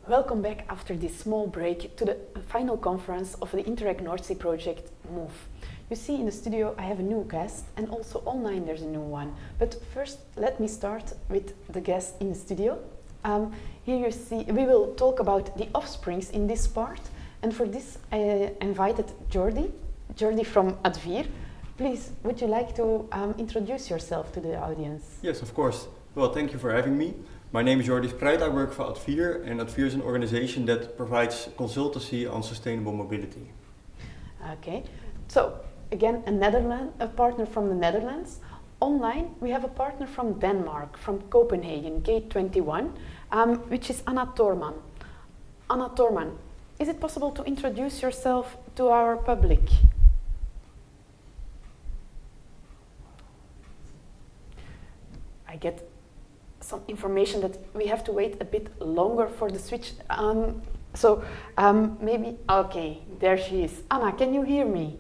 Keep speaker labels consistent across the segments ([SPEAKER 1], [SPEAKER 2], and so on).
[SPEAKER 1] Welcome back after this small break to the final conference of the Interact North Sea project, MOVE. You see in the studio I have a new guest, and also online there's a new one. But first let me start with the guest in the studio. Here you see we will talk about the Offsprings in this part, and for this I invited Jordi from Advier. Please, would you like to introduce yourself to the audience?
[SPEAKER 2] Yes, of course. Well, thank you for having me. My name is Jordi Spruit. I work for Advier, and Advier is an organization that provides consultancy on sustainable mobility.
[SPEAKER 1] Okay, so again, a partner from the Netherlands. Online, we have a partner from Denmark, from Copenhagen, Gate 21, which is Anna Thorman. Anna Thorman, is it possible to introduce yourself to our public? I get some information that we have to wait a bit longer for the switch. Maybe, okay, there she is. Anna, can you hear me?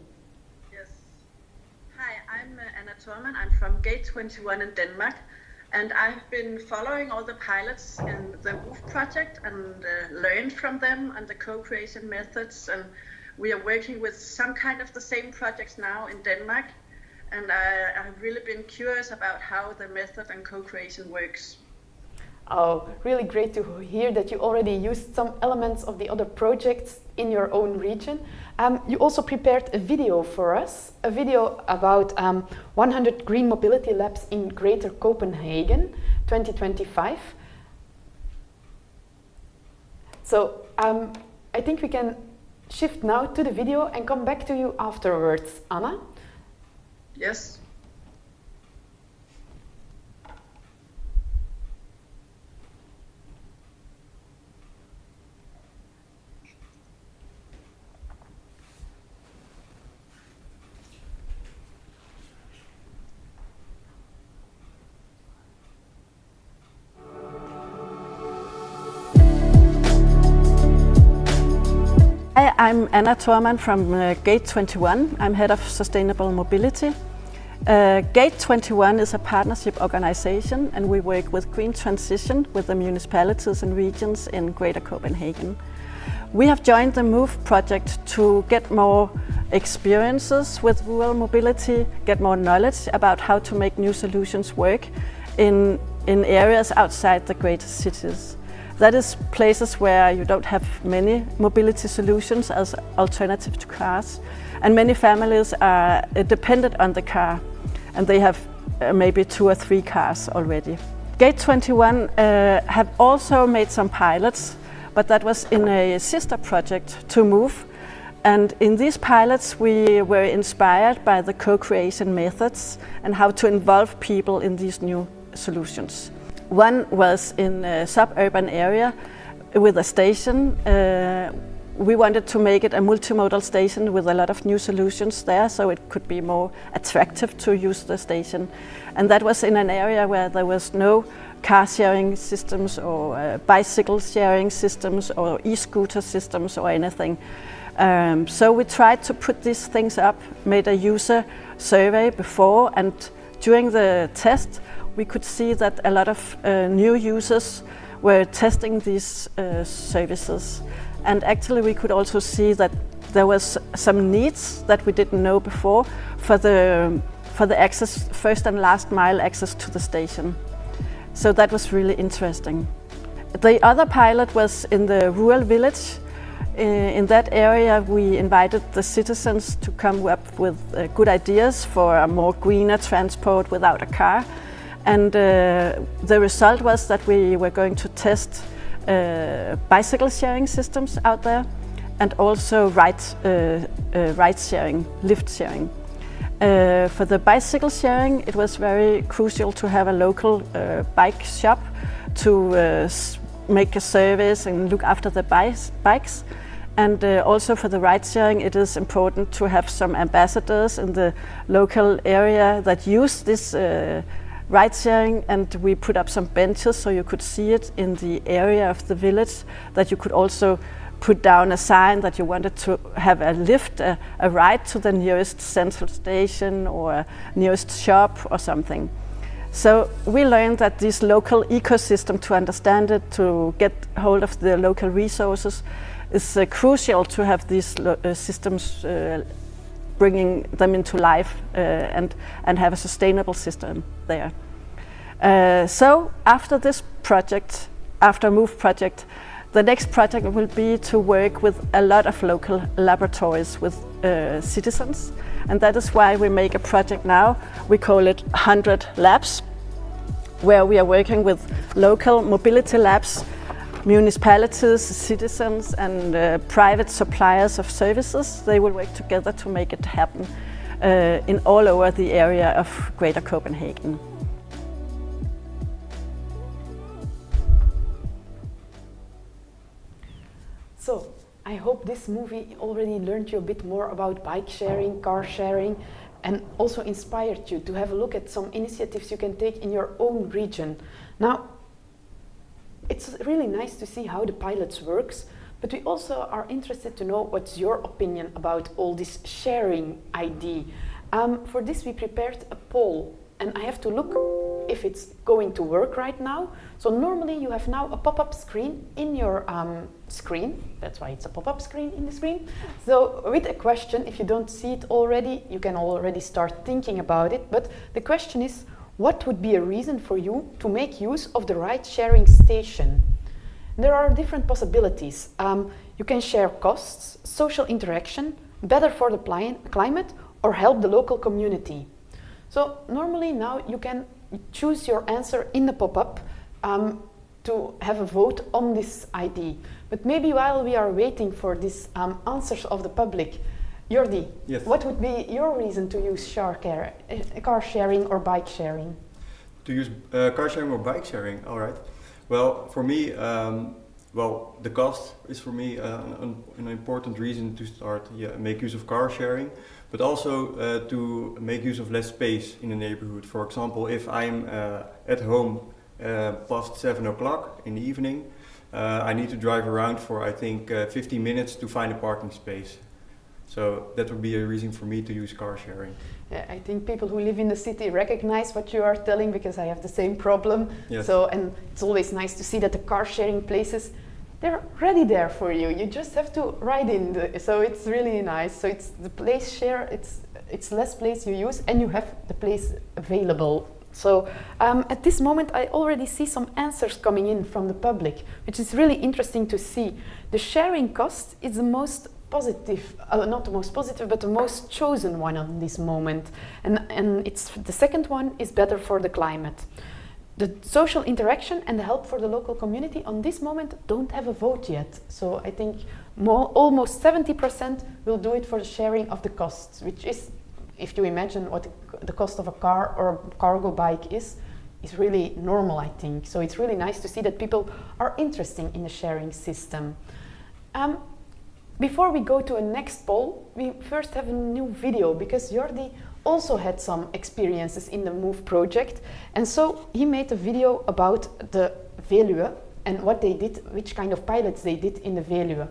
[SPEAKER 3] Yes. Hi, I'm Anna Thorman. I'm from Gate 21 in Denmark, and I've been following all the pilots in the MOVE project and learned from them and the co-creation methods, and we are working with some kind of the same projects now in Denmark. And I've really been curious about how the method and co-creation works.
[SPEAKER 1] Oh, really great to hear that you already used some elements of the other projects in your own region. You also prepared a video for us, a video about 100 green mobility labs in Greater Copenhagen 2025. So I think we can shift now to the video and come back to you afterwards, Anna.
[SPEAKER 3] Yes.
[SPEAKER 4] Hi, I'm Anna Thorman from Gate 21. I'm head of sustainable mobility. Gate 21 is a partnership organization, and we work with green transition with the municipalities and regions in Greater Copenhagen. We have joined the MOVE project to get more experiences with rural mobility, get more knowledge about how to make new solutions work in areas outside the greater cities. That is places where you don't have many mobility solutions as alternative to cars, and many families are dependent on the car, and they have maybe 2 or 3 cars already. Gate 21 have also made some pilots, but that was in a sister project to MOVE. And in these pilots we were inspired by the co-creation methods and how to involve people in these new solutions. One was in a suburban area with a station. We wanted to make it a multimodal station with a lot of new solutions there, so it could be more attractive to use the station. And that was in an area where there was no car sharing systems or bicycle sharing systems or e-scooter systems or anything. So we tried to put these things up, made a user survey before, and during the test we could see that a lot of new users were testing these services. And actually we could also see that there was some needs that we didn't know before for the access, first and last mile access to the station. So that was really interesting. The other pilot was in the rural village. In that area we invited the citizens to come up with good ideas for a more greener transport without a car. And the result was that we were going to test bicycle sharing systems out there, and also ride sharing, lift sharing. For the bicycle sharing, it was very crucial to have a local bike shop to make a service and look after the bikes. And also for the ride sharing, it is important to have some ambassadors in the local area that use this ride sharing, and we put up some benches so you could see it in the area of the village, that you could also put down a sign that you wanted to have a lift, a ride to the nearest central station or nearest shop or something. So we learned that this local ecosystem, to understand it, to get hold of the local resources, is crucial to have these systems bringing them into life and have a sustainable system there. So after this project, after MOVE project, the next project will be to work with a lot of local laboratories with citizens, and that is why we make a project now. We call it 100 Labs, where we are working with local mobility labs, municipalities, citizens, and private suppliers of services. They will work together to make it happen in all over the area of Greater Copenhagen.
[SPEAKER 1] So, I hope this movie already learned you a bit more about bike sharing, car sharing, and also inspired you to have a look at some initiatives you can take in your own region. Now, it's really nice to see how the pilots works, but we also are interested to know what's your opinion about all this sharing idea. For this we prepared a poll, and I have to look if it's going to work right now. So normally you have now a pop-up screen in your screen. That's why it's a pop-up screen in the screen. So with a question, if you don't see it already, you can already start thinking about it. But the question is, what would be a reason for you to make use of the ride-sharing station? There are different possibilities. You can share costs, social interaction, better for the climate, or help the local community. So normally now you can choose your answer in the pop-up to have a vote on this ID. But maybe while we are waiting for these answers of the public, Jordi,
[SPEAKER 2] yes.
[SPEAKER 1] What would be your reason to use car sharing or bike sharing?
[SPEAKER 2] To use car sharing or bike sharing, all right. Well, for me, the cost is for me an important reason to start make use of car sharing, but also to make use of less space in the neighborhood. For example, if I'm at home past 7 o'clock in the evening, I need to drive around for I think 15 minutes to find a parking space. So that would be a reason for me to use car sharing.
[SPEAKER 1] Yeah, I think people who live in the city recognize what you are telling, because I have the same problem.
[SPEAKER 2] Yes.
[SPEAKER 1] So, and it's always nice to see that the car sharing places, they're ready there for you. You just have to ride in. So it's really nice. So it's the place share. It's less place you use, and you have the place available. So at this moment, I already see some answers coming in from the public, which is really interesting to see. The sharing cost is the most positive, not the most positive, but the most chosen one at this moment. And it's the second one is better for the climate. The social interaction and the help for the local community on this moment don't have a vote yet. So I think almost 70% will do it for the sharing of the costs, which is, if you imagine what the cost of a car or a cargo bike is really normal, I think. So it's really nice to see that people are interested in the sharing system. Before we go to a next poll, we first have a new video, because Jordi also had some experiences in the MOVE project, and so he made a video about the Veluwe and what they did, which kind of pilots they did in the Veluwe.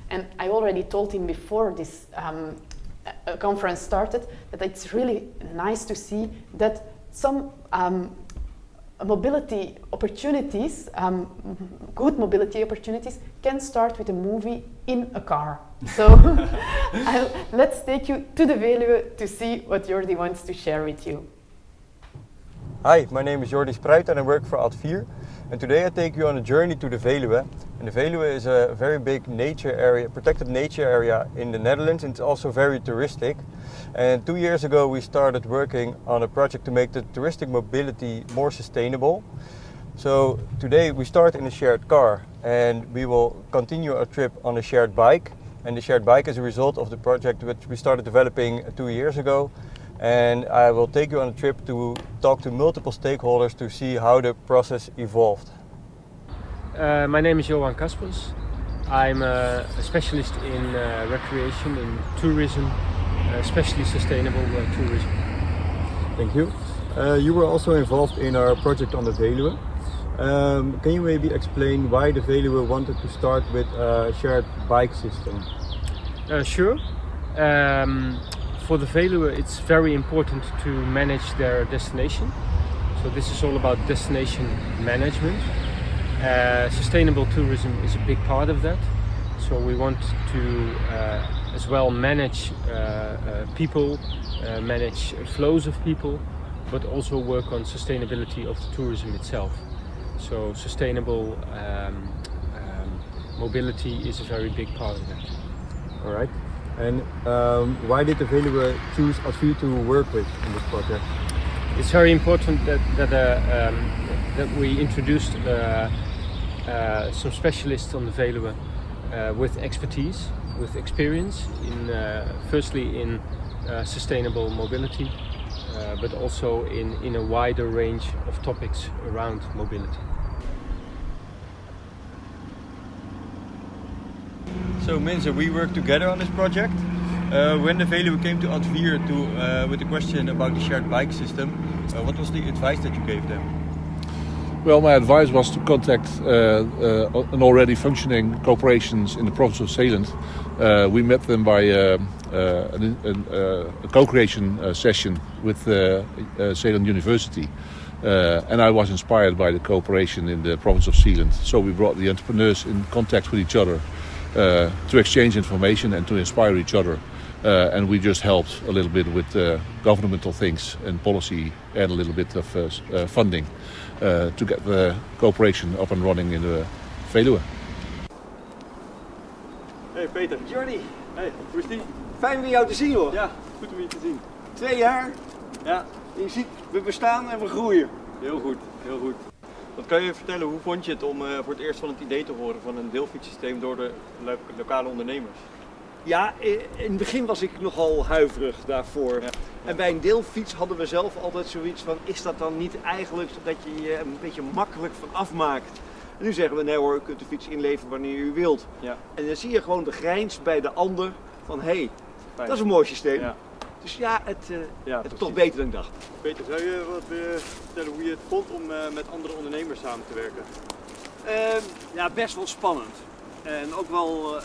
[SPEAKER 1] And I already told him before this conference started that it's really nice to see that some mobility opportunities, good mobility opportunities, can start with a movie in a car. So let's take you to the Veluwe to see what Jordi wants to share with you.
[SPEAKER 2] Hi, my name is Jordi Spruit and I work for Ad4. And today I take you on a journey to the Veluwe. And the Veluwe is a very big nature area, protected nature area in the Netherlands, and it's also very touristic. And 2 years ago we started working on a project to make the touristic mobility more sustainable. So today we start in a shared car, and we will continue our trip on a shared bike. And the shared bike is a result of the project which we started developing 2 years ago. And I will take you on a trip to talk to multiple stakeholders to see how the process evolved.
[SPEAKER 5] My name is Johan Kaspers. I'm a specialist in recreation, in tourism, especially sustainable tourism.
[SPEAKER 2] Thank you. You were also involved in our project on the Veluwe. Can you maybe explain why the Veluwe wanted to start with a shared bike system?
[SPEAKER 5] Sure. For the Veluwe, it's very important to manage their destination. So this is all about destination management. Sustainable tourism is a big part of that. So we want to as well manage people, manage flows of people, but also work on sustainability of the tourism itself. So sustainable mobility is a very big part of that.
[SPEAKER 2] All right. And why did the Veluwe choose Advier to work with in this project?
[SPEAKER 5] It's very important that we introduced some specialists on the Veluwe with expertise, with experience in firstly in sustainable mobility, but also in a wider range of topics around mobility.
[SPEAKER 2] So Minze, we worked together on this project. When the Veluwe came to Advier with the question about the shared bike system, what was the advice that you gave them?
[SPEAKER 6] Well, my advice was to contact an already functioning corporations in the province of Zeeland. We met them by a co-creation session with Zeeland University. And I was inspired by the cooperation in the province of Zeeland. So we brought the entrepreneurs in contact with each other to exchange information and to inspire each other. And we just helped a little bit with governmental things and policy and a little bit of funding to get the cooperation up and running in the Veluwe.
[SPEAKER 2] Hey Peter.
[SPEAKER 7] Jordi,
[SPEAKER 2] Hey, hoe is die?
[SPEAKER 7] fijn weer jou te zien hoor.
[SPEAKER 2] Ja, goed om je te zien.
[SPEAKER 7] 2 jaar,
[SPEAKER 2] Ja,
[SPEAKER 7] je ziet, we bestaan en we groeien.
[SPEAKER 2] heel goed, heel goed. Wat kan je vertellen, hoe vond je het om voor het eerst van het idee te horen van een deelfietssysteem door de lokale ondernemers?
[SPEAKER 7] Ja, in het begin was ik nogal huiverig daarvoor.
[SPEAKER 2] Ja.
[SPEAKER 7] En bij een deelfiets hadden we zelf altijd zoiets van, is dat dan niet eigenlijk dat je je een beetje makkelijk van afmaakt? En nu zeggen we, nee hoor, u kunt de fiets inleveren wanneer u wilt.
[SPEAKER 2] Ja.
[SPEAKER 7] En dan zie je gewoon de grijns bij de ander van, hé,
[SPEAKER 2] Fijn.
[SPEAKER 7] dat is een mooi systeem.
[SPEAKER 2] Ja.
[SPEAKER 7] Dus ja, het is
[SPEAKER 2] precies.
[SPEAKER 7] toch beter dan ik dacht.
[SPEAKER 2] Peter, zou je wat vertellen hoe je het vond om met andere ondernemers samen te werken?
[SPEAKER 7] Ja, best wel spannend. En ook wel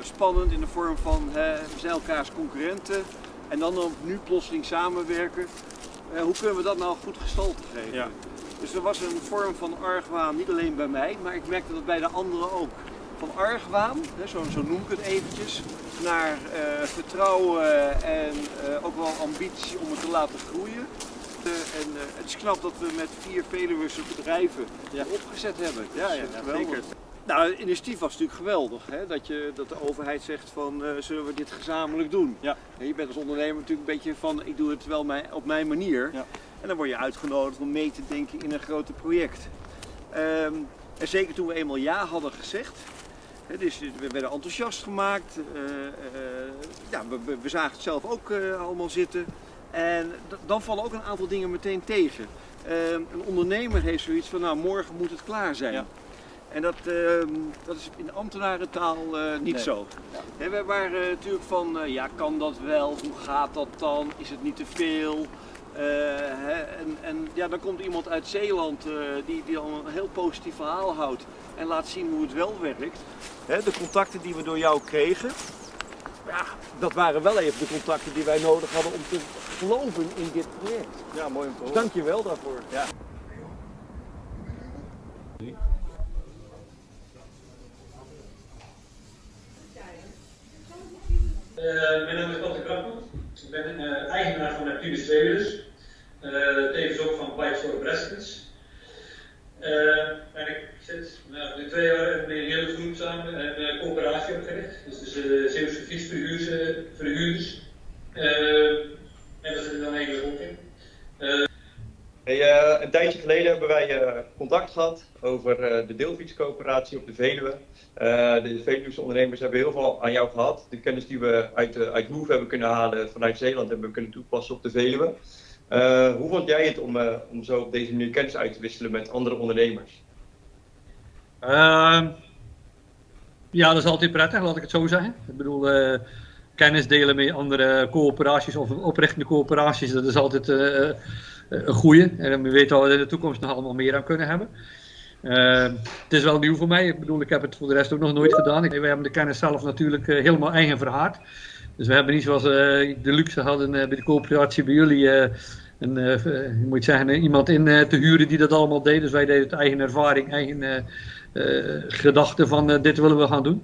[SPEAKER 7] spannend in de vorm van we zijn elkaars concurrenten. En dan nu plotseling samenwerken. Hoe kunnen we dat nou goed gestalte geven?
[SPEAKER 2] Ja.
[SPEAKER 7] Dus er was een vorm van argwaan, niet alleen bij mij, maar ik merkte dat bij de anderen ook. Van argwaan, zo noem ik het eventjes, naar vertrouwen en ook wel ambitie om het te laten groeien. En het is knap dat we met 4 Veluwese bedrijven opgezet hebben.
[SPEAKER 2] Ja,
[SPEAKER 7] Dus, geweldig.
[SPEAKER 2] zeker.
[SPEAKER 7] Nou, het initiatief was natuurlijk geweldig, hè? Dat de overheid zegt van zullen we dit gezamenlijk doen.
[SPEAKER 2] Ja.
[SPEAKER 7] En je bent als ondernemer natuurlijk een beetje van ik doe het wel op mijn manier.
[SPEAKER 2] Ja.
[SPEAKER 7] En dan word je uitgenodigd om mee te denken in een groter project. En zeker toen we eenmaal ja hadden gezegd, hè, dus we werden enthousiast gemaakt. We zagen het zelf ook allemaal zitten. En dan vallen ook een aantal dingen meteen tegen. Een ondernemer heeft zoiets van, nou morgen moet het klaar zijn.
[SPEAKER 2] Ja.
[SPEAKER 7] En dat is in de niet zo. Ja. We waren natuurlijk van, kan dat wel? Hoe gaat dat dan? Is het niet te veel? Dan komt iemand uit Zeeland die al een heel positief verhaal houdt en laat zien hoe het wel werkt. De contacten die we door jou kregen, dat waren wel even de contacten die wij nodig hadden om te geloven in dit project.
[SPEAKER 2] Ja, mooi om te
[SPEAKER 7] Dus
[SPEAKER 2] horen.
[SPEAKER 7] dank je wel daarvoor.
[SPEAKER 2] Ja.
[SPEAKER 8] Mijn naam is Patrick Krappel. Ik ben eigenaar van Activis Trailers, tevens ook van Bikes for Breskens. En ik zit nu 2 jaar met een hele groep samen een coöperatie opgericht. Dus de Zeeuwse fietsverhuurders. En daar zit ik dan eigenlijk ook in.
[SPEAKER 2] Hey, een tijdje geleden hebben wij contact gehad over de deelfietscoöperatie op de Veluwe. De Veluwse ondernemers hebben heel veel aan jou gehad. De kennis die we uit Move hebben kunnen halen vanuit Zeeland hebben we kunnen toepassen op de Veluwe. Hoe vond jij het om zo op deze manier kennis uit te wisselen met andere ondernemers?
[SPEAKER 8] Ja, dat is altijd prettig, laat ik het zo zeggen. Ik bedoel, kennis delen met andere coöperaties of oprichtende coöperaties, dat is altijd een goeie. En we weten dat we in de toekomst nog allemaal meer aan kunnen hebben. Het is wel nieuw voor mij, ik bedoel, ik heb het voor de rest ook nog nooit gedaan. We hebben de kennis zelf natuurlijk helemaal eigen verhaard. Dus we hebben niet zoals de luxe hadden bij de coöperatie bij jullie
[SPEAKER 9] je moet zeggen, iemand in te huren die dat allemaal deed. Dus wij deden het eigen ervaring, eigen gedachten van dit willen we gaan doen.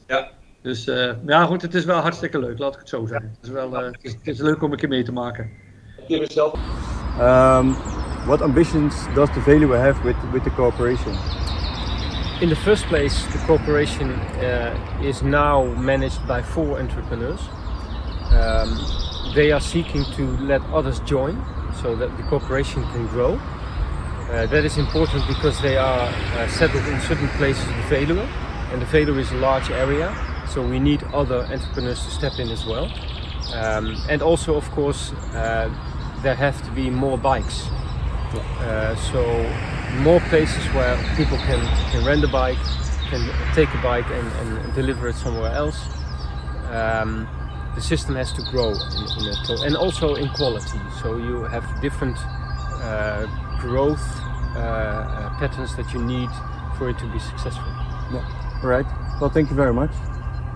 [SPEAKER 2] Ja.
[SPEAKER 9] Dus ja goed, het is wel hartstikke leuk, laat ik het zo zeggen. Het is leuk om een keer mee te maken.
[SPEAKER 2] What ambitions does the Veluwe have with the cooperation?
[SPEAKER 5] In the first place, the cooperation is now managed by 4 entrepreneurs. They are seeking to let others join so that the cooperation can grow. That is important because they are settled in certain places of the Veluwe, and the Veluwe is a large area, so we need other entrepreneurs to step in as well. And also, of course, there have to be more bikes. So more places where people can rent a bike, can take a bike and deliver it somewhere else. The system has to grow and also in quality. So you have different growth patterns that you need for it to be successful.
[SPEAKER 2] Yeah. All right. Well, thank you very much.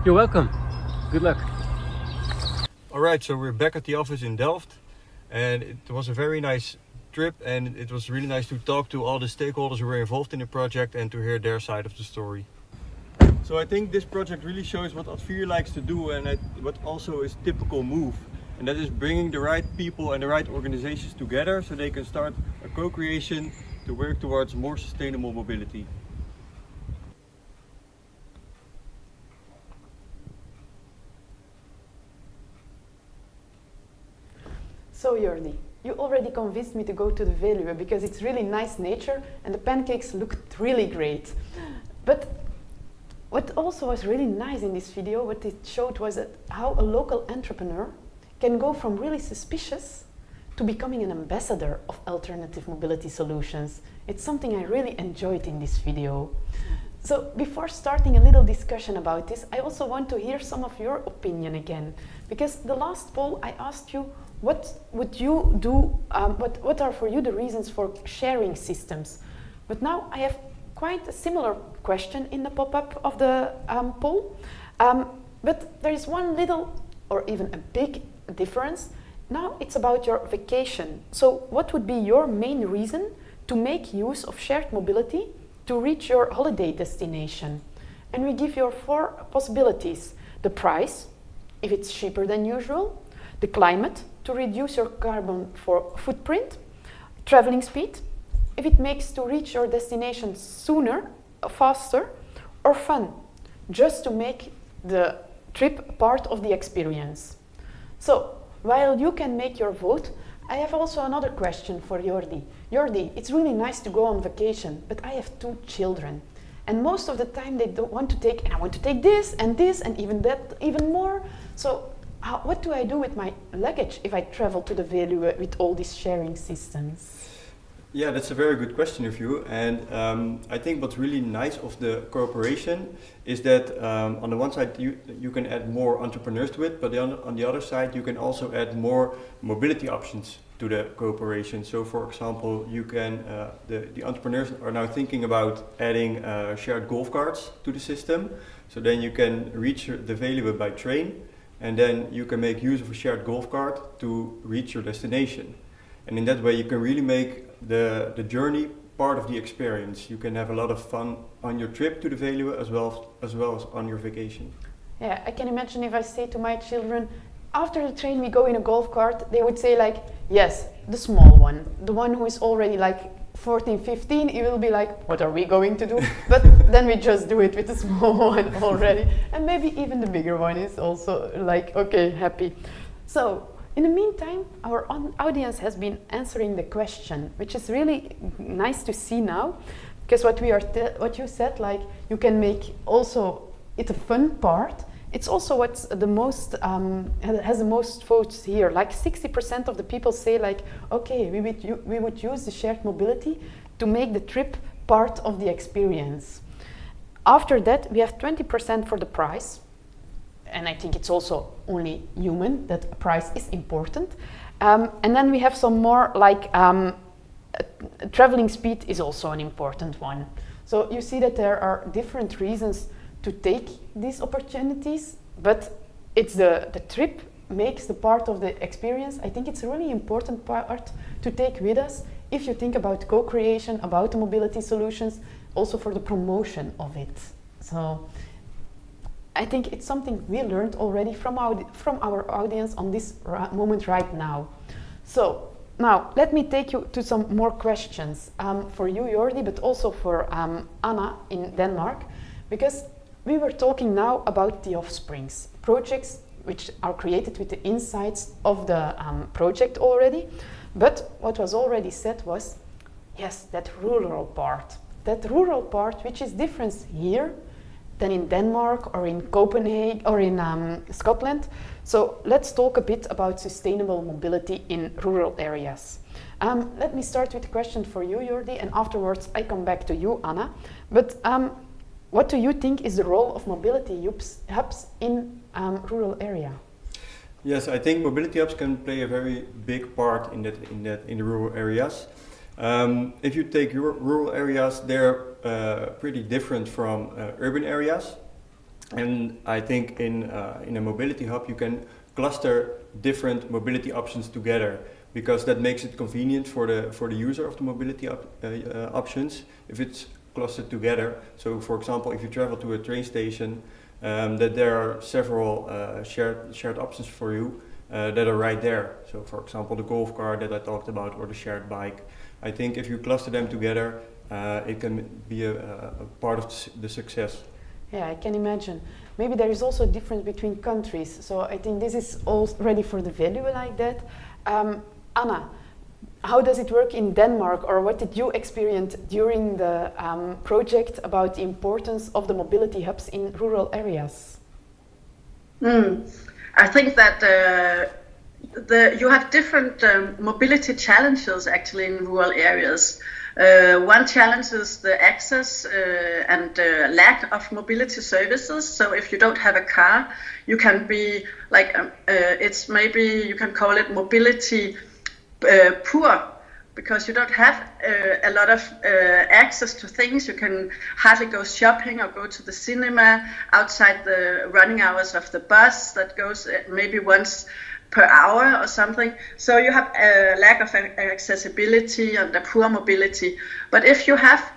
[SPEAKER 5] You're welcome. Good luck.
[SPEAKER 2] All right. So we're back at the office in Delft, and it was a very nice trip, and it was really nice to talk to all the stakeholders who were involved in the project and to hear their side of the story. So I think this project really shows what Advier likes to do, and what also is typical Move, and that is bringing the right people and the right organizations together so they can start a co-creation to work towards more sustainable mobility.
[SPEAKER 1] So Jordi, you already convinced me to go to the Veluwe because it's really nice nature and the pancakes looked really great. But what also was really nice in this video, what it showed was that how a local entrepreneur can go from really suspicious to becoming an ambassador of alternative mobility solutions. It's something I really enjoyed in this video. So before starting a little discussion about this, I also want to hear some of your opinion again. Because the last poll I asked you, what would you do, what are for you the reasons for sharing systems? But now I have quite a similar question in the pop-up of the poll. But there is one little or even a big difference. Now it's about your vacation. So what would be your main reason to make use of shared mobility to reach your holiday destination? And we give you 4 possibilities. The price, if it's cheaper than usual. The climate, to reduce your carbon footprint. Traveling speed, if it makes to reach your destination sooner, faster. Or fun, just to make the trip part of the experience. So, while you can make your vote, I have also another question for Jordi. Jordi, it's really nice to go on vacation, but I have 2 children. And most of the time they don't want to take, and I want to take this and even that, even more. So what do I do with my luggage if I travel to the Veluwe with all these sharing systems?
[SPEAKER 2] Yeah, that's a very good question of you, and I think what's really nice of the cooperation is that on the one side you can add more entrepreneurs to it, but on the other side you can also add more mobility options to the cooperation. So for example, you can the entrepreneurs are now thinking about adding shared golf carts to the system, so then you can reach the Veluwe by train, and then you can make use of a shared golf cart to reach your destination. And in that way you can really make the journey part of the experience. You can have a lot of fun on your trip to the Veluwe as well as on your vacation.
[SPEAKER 1] Yeah, I can imagine if I say to my children, after the train we go in a golf cart, they would say like, yes, the small one. The one who is already like 14, 15, he will be like, what are we going to do? But then we just do it with the small one already. And maybe even the bigger one is also like, okay, happy. So, in the meantime, our audience has been answering the question, which is really nice to see now, because what you said, like you can make also it a fun part. It's also what's the most has the most votes here. Like 60% of the people say, like, okay, we would use the shared mobility to make the trip part of the experience. After that, we have 20% for the price. And I think it's also only human that price is important. And then we have some more like traveling speed is also an important one. So you see that there are different reasons to take these opportunities, but it's the trip makes the part of the experience, I think it's a really important part to take with us if you think about co-creation, about the mobility solutions, also for the promotion of it. So I think it's something we learned already from our audience on this moment right now. So now let me take you to some more questions for you, Jordi, but also for Anna in Denmark, because we were talking now about the Offsprings projects which are created with the insights of the project already. But what was already said was, yes, that rural part which is different here than in Denmark or in Copenhagen or in Scotland. So let's talk a bit about sustainable mobility in rural areas. Let me start with a question for you, Jordi, and afterwards I come back to you, Anna. But what do you think is the role of mobility hubs in rural area?
[SPEAKER 2] Yes, I think mobility hubs can play a very big part in the rural areas. If you take rural areas, they're pretty different from urban areas, and I think in a mobility hub you can cluster different mobility options together, because that makes it convenient for the user of the mobility options if it's clustered together. So, for example, if you travel to a train station, that there are several shared options for you that are right there. So, for example, the golf car that I talked about, or the shared bike. I think if you cluster them together, it can be a part of the success.
[SPEAKER 1] Yeah, I can imagine. Maybe there is also a difference between countries. So I think this is all ready for the value like that. Anna, how does it work in Denmark, or what did you experience during the project about the importance of the mobility hubs in rural areas?
[SPEAKER 3] I think that you have different mobility challenges actually in rural areas. One challenge is the access and lack of mobility services. So if you don't have a car, you can be like, it's maybe you can call it mobility poor, because you don't have a lot of access to things. You can hardly go shopping or go to the cinema outside the running hours of the bus that goes maybe once per hour or something. So you have a lack of accessibility and a poor mobility. But if you have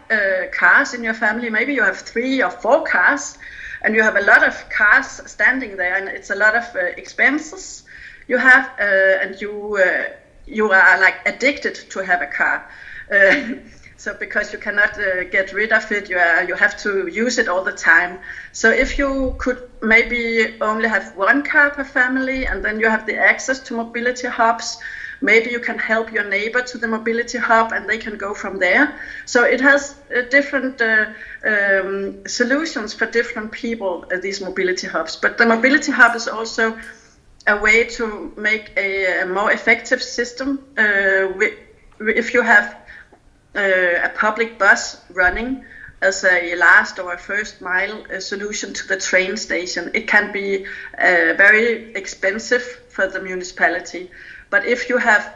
[SPEAKER 3] cars in your family, maybe you have 3 or 4 cars, and you have a lot of cars standing there, and it's a lot of expenses you have, and you are like addicted to have a car. So because you cannot get rid of it, you have to use it all the time. So if you could maybe only have 1 car per family, and then you have the access to mobility hubs, maybe you can help your neighbor to the mobility hub and they can go from there. So it has different solutions for different people, these mobility hubs. But the mobility hub is also a way to make a more effective system. If you have a public bus running as a last or a first mile solution to the train station, it can be very expensive for the municipality. But if you have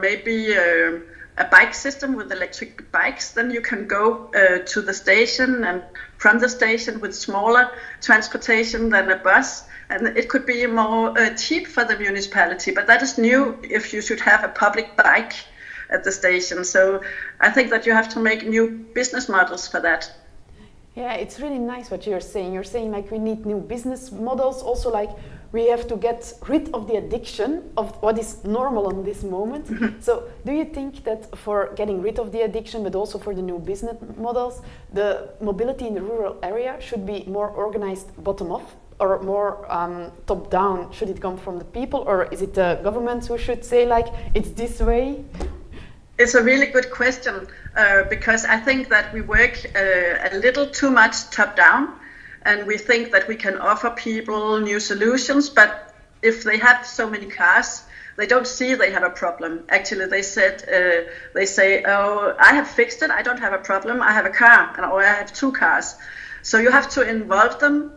[SPEAKER 3] maybe a bike system with electric bikes, then you can go to the station and from the station with smaller transportation than a bus. And it could be more cheap for the municipality, but that is new if you should have a public bike at the station. So I think that you have to make new business models for that.
[SPEAKER 1] Yeah, it's really nice what you're saying. You're saying like we need new business models, also like we have to get rid of the addiction of what is normal on this moment. So do you think that for getting rid of the addiction, but also for the new business models, the mobility in the rural area should be more organized bottom-up, or more top-down? Should it come from the people, or is it the government who should say like it's this way?
[SPEAKER 3] It's a really good question, because I think that we work a little too much top-down, and we think that we can offer people new solutions, but if they have so many cars, they don't see they have a problem. Actually, they say, oh, I have fixed it, I don't have a problem, I have a car, or I have 2 cars. So you have to involve them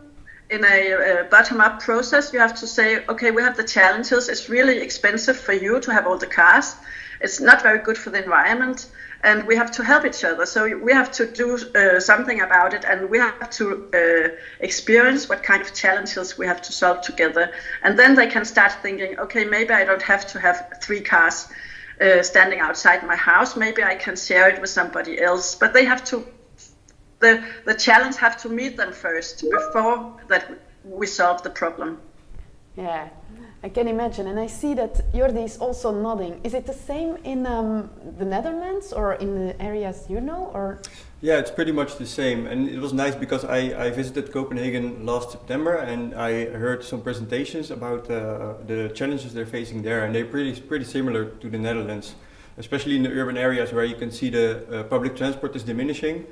[SPEAKER 3] in a bottom-up process. You have to say, okay, we have the challenges. It's really expensive for you to have all the cars. It's not very good for the environment. and we have to help each other. So we have to do something about it, and we have to experience what kind of challenges we have to solve together. And then they can start thinking, okay, maybe I don't have to have 3 cars standing outside my house. Maybe I can share it with somebody else. But they have to, the challenge have to meet them first before that we solve the problem.
[SPEAKER 1] Yeah, I can imagine, and I see that Jordi is also nodding. Is it the same in the Netherlands or in the areas you know, or?
[SPEAKER 2] Yeah, it's pretty much the same, and it was nice because I visited Copenhagen last September and I heard some presentations about the challenges they're facing there, and they're pretty similar to the Netherlands, especially in the urban areas where you can see the public transport is diminishing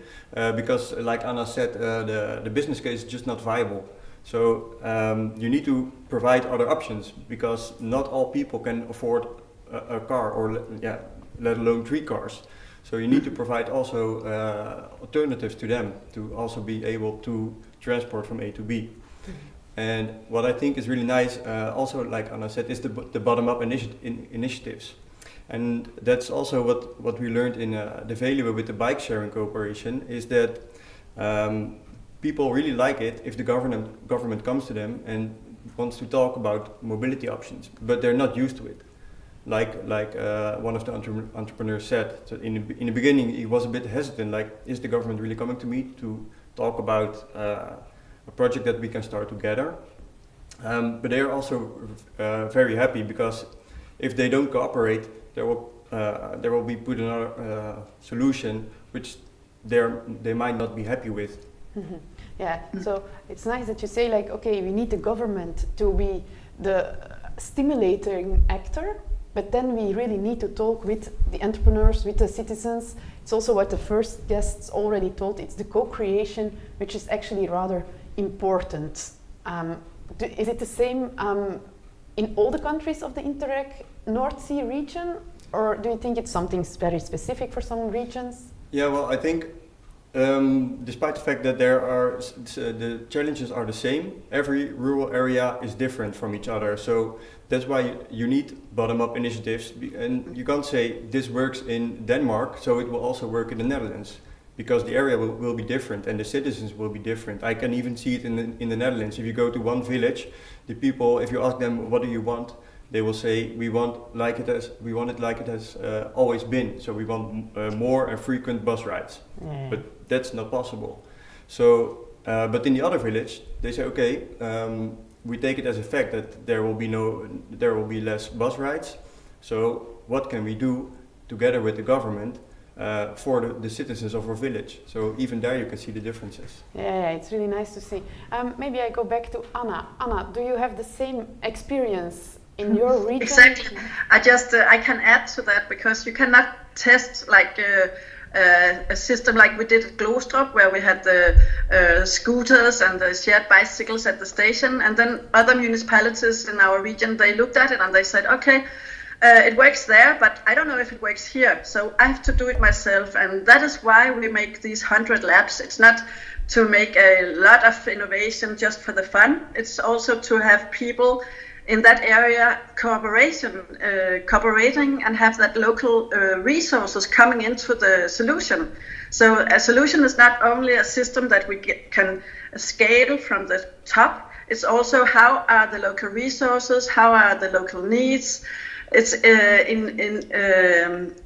[SPEAKER 2] because, like Anna said, the business case is just not viable. So you need to provide other options because not all people can afford a car or let alone 3 cars. So you need to provide also alternatives to them to also be able to transport from A to B. And what I think is really nice, also like Anna said, is the bottom-up initiatives. And that's also what we learned in the Veluwe with the bike sharing cooperation, is that people really like it if the government comes to them and wants to talk about mobility options, but they're not used to it. Like one of the entrepreneurs said, so in the beginning he was a bit hesitant, like, is the government really coming to me to talk about a project that we can start together? But they are also very happy because if they don't cooperate, there will be put another solution which they might not be happy with.
[SPEAKER 1] Mm-hmm. Yeah, so it's nice that you say, like, okay, we need the government to be the stimulating actor, but then we really need to talk with the entrepreneurs, with the citizens. It's also what the first guests already told, it's the co-creation, which is actually rather important. Is it the same in all the countries of the Interreg North Sea region, or do you think it's something very specific for some regions?
[SPEAKER 2] Yeah, well, I think despite the fact that the challenges are the same, every rural area is different from each other. So that's why you need bottom-up initiatives, and you can't say this works in Denmark, so it will also work in the Netherlands, because the area will be different and the citizens will be different. I can even see it in the Netherlands. If you go to one village, the people, if you ask them what do you want, they will say we want it like it has always been. So we want more and frequent bus rides. Yeah. But that's not possible. So, but in the other village, they say, okay, we take it as a fact that there will be less bus rides. So what can we do together with the government for the citizens of our village? So even there you can see the differences.
[SPEAKER 1] Yeah, it's really nice to see. Maybe I go back to Anna. Anna, do you have the same experience in your region?
[SPEAKER 3] Exactly. I can add to that, because you cannot test like a system like we did at Glostrup, where we had the scooters and the shared bicycles at the station, and then other municipalities in our region, they looked at it and they said, okay, it works there, but I don't know if it works here, so I have to do it myself. And that is why we make these 100 labs. It's not to make a lot of innovation just for the fun. It's also to have people in that area cooperating and have that local resources coming into the solution. So a solution is not only a system that we can scale from the top, it's also how are the local resources, how are the local needs. It's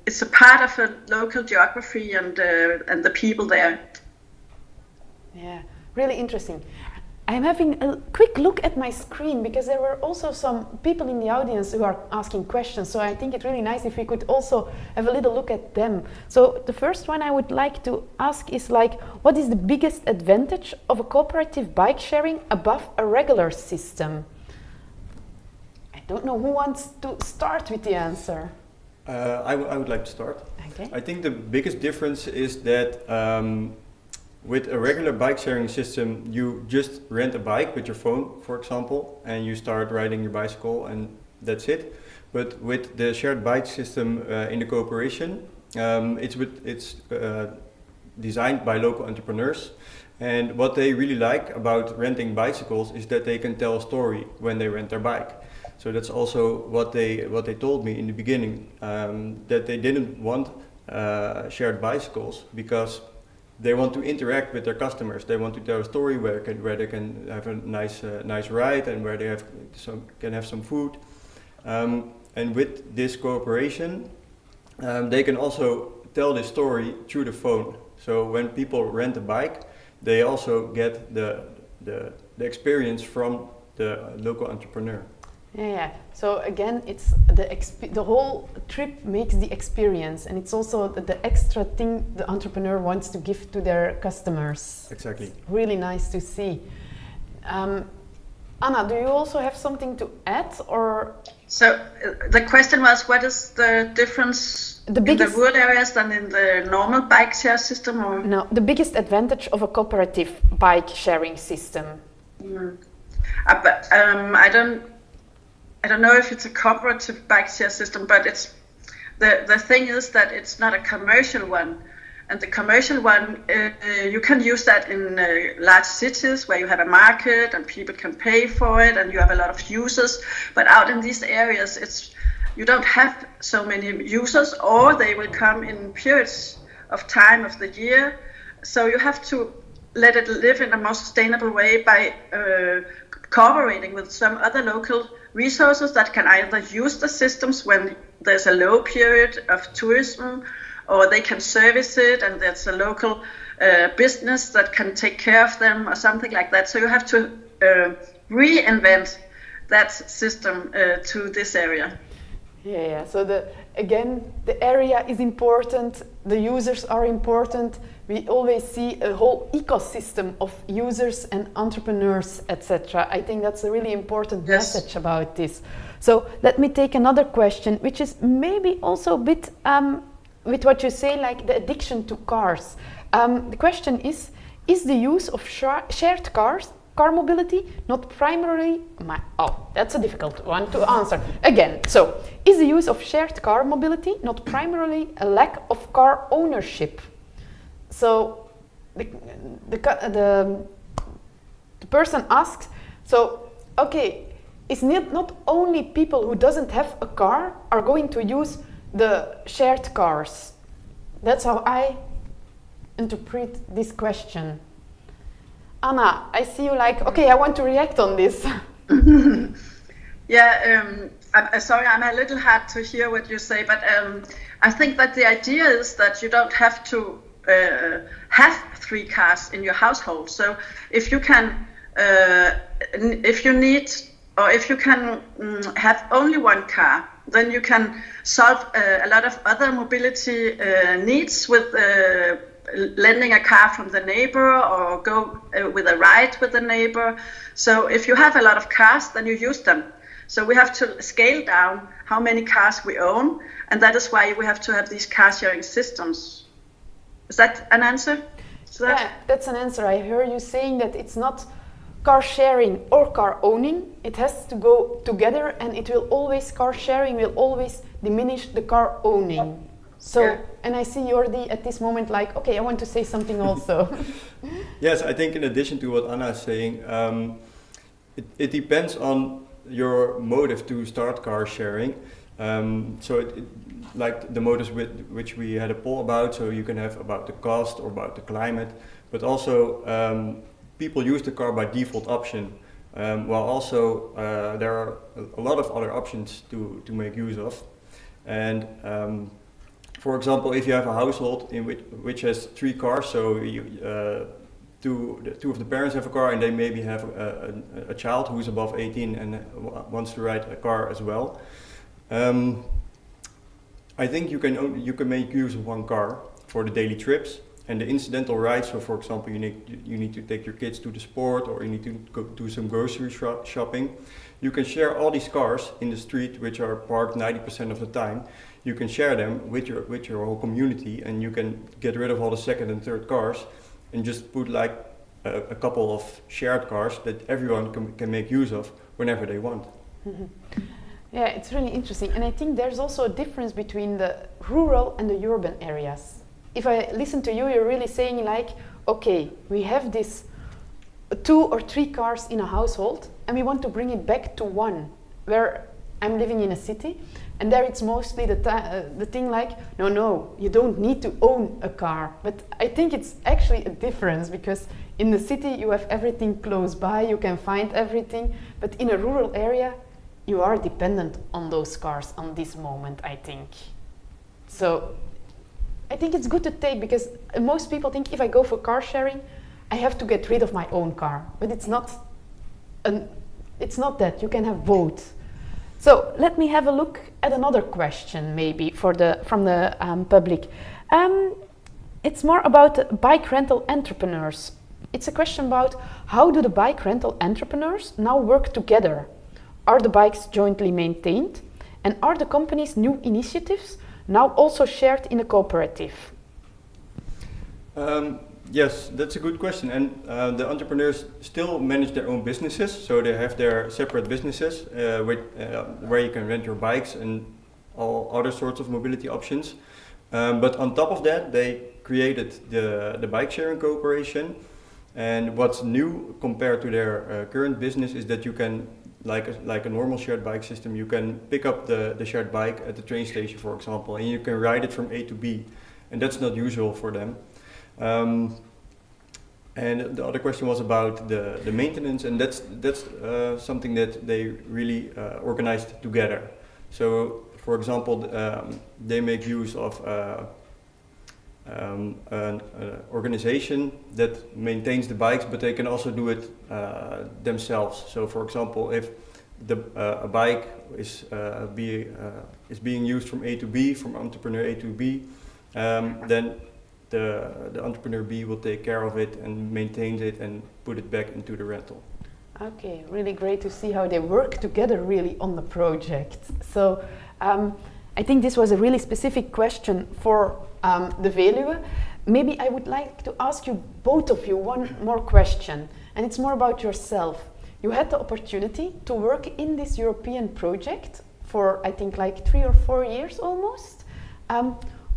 [SPEAKER 3] it's a part of a local geography and the people there.
[SPEAKER 1] Yeah, really interesting. I'm having a quick look at my screen because there were also some people in the audience who are asking questions. So I think it's really nice if we could also have a little look at them. So the first one I would like to ask is like, what is the biggest advantage of a cooperative bike sharing above a regular system? I don't know who wants to start with the answer.
[SPEAKER 2] I would like to start.
[SPEAKER 1] Okay.
[SPEAKER 2] I think the biggest difference is that with a regular bike sharing system, you just rent a bike with your phone, for example, and you start riding your bicycle and that's it. But with the shared bike system in the cooperation, it's designed by local entrepreneurs. And what they really like about renting bicycles is that they can tell a story when they rent their bike. So that's also what they told me in the beginning, that they didn't want shared bicycles because they want to interact with their customers. They want to tell a story where they can have a nice ride and where they can have some food. And with this cooperation, they can also tell this story through the phone. So when people rent a bike, they also get the experience from the local entrepreneur.
[SPEAKER 1] Yeah. So again, it's the whole trip makes the experience, and it's also the extra thing the entrepreneur wants to give to their customers.
[SPEAKER 2] Exactly.
[SPEAKER 1] It's really nice to see. Anna, do you also have something to add, or?
[SPEAKER 3] So the question was, what is the difference in the rural areas than in the normal bike share system? Or?
[SPEAKER 1] No, the biggest advantage of a cooperative bike sharing system.
[SPEAKER 3] But I don't know if it's a cooperative bike share system, but it's the thing is that it's not a commercial one. And the commercial one, you can use that in large cities where you have a market and people can pay for it and you have a lot of users. But out in these areas, you don't have so many users, or they will come in periods of time of the year. So you have to let it live in a more sustainable way by cooperating with some other local resources that can either use the systems when there's a low period of tourism, or they can service it and there's a local business that can take care of them or something like that. So you have to reinvent that system to this area.
[SPEAKER 1] Yeah. So the area is important, the users are important. We always see a whole ecosystem of users and entrepreneurs, etc. I think that's a really important message about this. So let me take another question, which is maybe also a bit with what you say, like the addiction to cars. The question is the use of shared car mobility not primarily... that's a difficult one to answer. Again, so is the use of shared car mobility not primarily a lack of car ownership? So the person asks, so okay, it's not only people who doesn't have a car are going to use the shared cars. That's how I interpret this question. Anna, I see you like, okay, I want to react on this.
[SPEAKER 3] I'm sorry, I'm a little hard to hear what you say, but I think that the idea is that you don't have to have 3 cars in your household. So if you can, if you need, or if you can have only 1 car, then you can solve a lot of other mobility needs with lending a car from the neighbor or go with a ride with the neighbor. So if you have a lot of cars, then you use them. So we have to scale down how many cars we own, and that is why we have to have these car sharing systems. Is that an answer?
[SPEAKER 1] Yeah, that's an answer. I hear you saying that it's not car sharing or car owning. It has to go together, and car sharing will always diminish the car owning. So, and I see Jordi at this moment like, okay, I want to say something also.
[SPEAKER 2] Yes, I think in addition to what Anna is saying, it depends on your motive to start car sharing. Like the motives which we had a poll about, so you can have about the cost or about the climate, but also people use the car by default option, while also there are a lot of other options to make use of. And for example, if you have a household in which has 3 cars, so two of the parents have a car and they maybe have a child who's above 18 and wants to ride a car as well. I think you can make use of 1 car for the daily trips and the incidental rides. So, for example, you need to take your kids to the sport, or you need to go do some grocery shopping. You can share all these cars in the street, which are parked 90% of the time. You can share them with your whole community, and you can get rid of all the second and third cars, and just put like a couple of shared cars that everyone can make use of whenever they want.
[SPEAKER 1] Mm-hmm. Yeah, it's really interesting, and I think there's also a difference between the rural and the urban areas. If I listen to you, you're really saying like, okay, we have this 2 or 3 cars in a household, and we want to bring it back to 1, where I'm living in a city, and there it's mostly the thing like, no, you don't need to own a car. But I think it's actually a difference, because in the city you have everything close by, you can find everything, but in a rural area you are dependent on those cars on this moment, I think. So I think it's good to take, because most people think if I go for car sharing, I have to get rid of my own car, but it's not that. You can have both. So let me have a look at another question, maybe from the public. It's more about bike rental entrepreneurs. It's a question about how do the bike rental entrepreneurs now work together? Are the bikes jointly maintained? And are the company's new initiatives now also shared in a cooperative?
[SPEAKER 2] Yes, that's a good question. And the entrepreneurs still manage their own businesses, so they have their separate businesses where you can rent your bikes and all other sorts of mobility options. But on top of that, they created the bike sharing cooperation. And what's new compared to their current business is that you can, like a normal shared bike system, you can pick up the shared bike at the train station, for example, and you can ride it from A to B. And that's not usual for them. And the other question was about the maintenance, and that's something that they really organized together. So, for example, they make use of an organization that maintains the bikes, but they can also do it themselves. So, for example, if a bike is being used from A to B, from entrepreneur A to B, then the entrepreneur B will take care of it and maintain it and put it back into the rental.
[SPEAKER 1] Okay, really great to see how they work together really on the project. So I think this was a really specific question for the Veluwe. Maybe I would like to ask you, both of you, one more question, and it's more about yourself. You had the opportunity to work in this European project for, I think, like 3 or 4 years almost.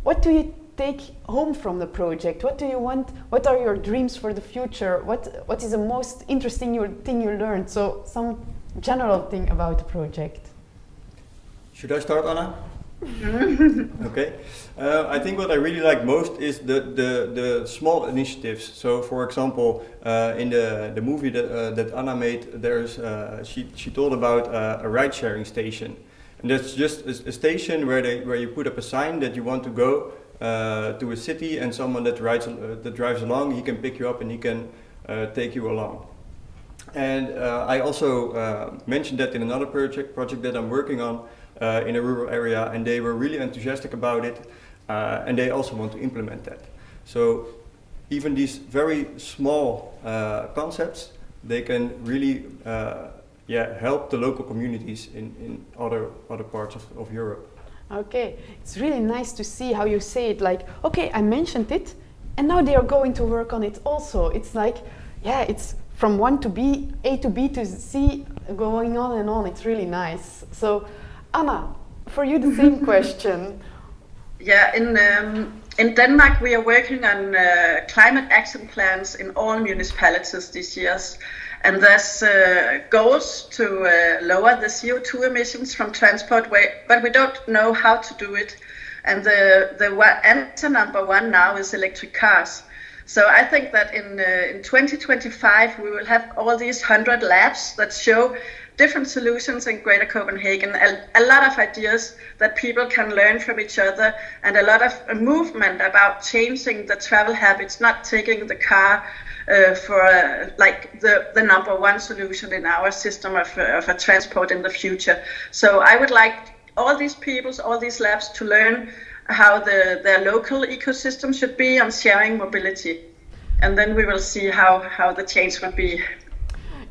[SPEAKER 1] What do you take home from the project? What do you want? What are your dreams for the future? What is the most interesting thing you learned? So some general thing about the project.
[SPEAKER 2] Should I start, Anna? Okay. I think what I really like most is the small initiatives. So, for example, in the movie that Anna made, she told about a ride-sharing station, and that's just a station where you put up a sign that you want to go to a city, and someone that drives along, he can pick you up and he can take you along. And I also mentioned that in another project that I'm working on in a rural area, and they were really enthusiastic about it, and they also want to implement that. So even these very small concepts, they can really help the local communities in other parts of Europe.
[SPEAKER 1] Okay, it's really nice to see how you say it, like, okay, I mentioned it, and now they are going to work on it also. It's like, it's from A to B to C, going on and on. It's really nice. So, Anna, for you the same question.
[SPEAKER 3] Yeah, in Denmark we are working on climate action plans in all municipalities this year. And there's goals to lower the CO2 emissions from transport, but we don't know how to do it. And the answer number one now is electric cars. So I think that in 2025 we will have all these 100 labs that show different solutions in Greater Copenhagen, a lot of ideas that people can learn from each other, and a lot of movement about changing the travel habits, not taking the car for like the number one solution in our system of a transport in the future. So I would like all these people, all these labs to learn how their local ecosystem should be on sharing mobility. And then we will see how the change will be.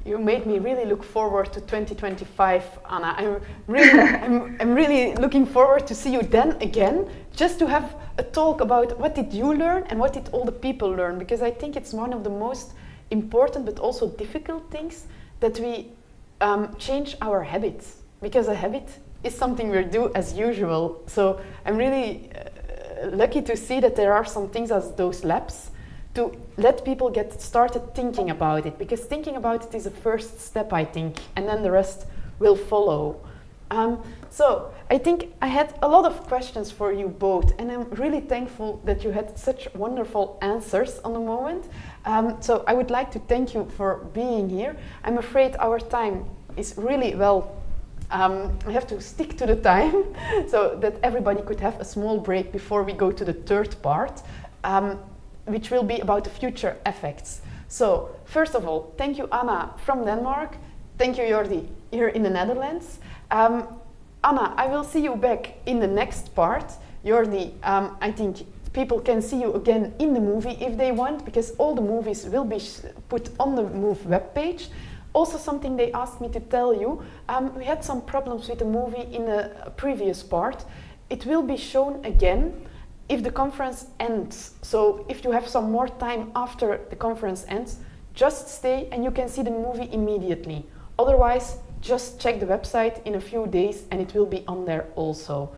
[SPEAKER 1] You made me really look forward to 2025, Anna. I'm really looking forward to see you then again, just to have a talk about what did you learn and what did all the people learn, because I think it's one of the most important but also difficult things that we change our habits, because a habit is something we do as usual. So I'm really lucky to see that there are some things as those labs to let people get started thinking about it, because thinking about it is a first step, I think, and then the rest will follow. So I think I had a lot of questions for you both, and I'm really thankful that you had such wonderful answers on the moment. So I would like to thank you for being here. I'm afraid our time is really I have to stick to the time so that everybody could have a small break before we go to the third part, which will be about the future effects. So first of all, thank you Anna from Denmark. Thank you Jordi here in the Netherlands. Anna, I will see you back in the next part. Jordi, I think people can see you again in the movie if they want, because all the movies will be put on the MOVE webpage. Also something they asked me to tell you, we had some problems with the movie in the previous part. It will be shown again if the conference ends. So if you have some more time after the conference ends, just stay and you can see the movie immediately. Otherwise, just check the website in a few days and it will be on there also.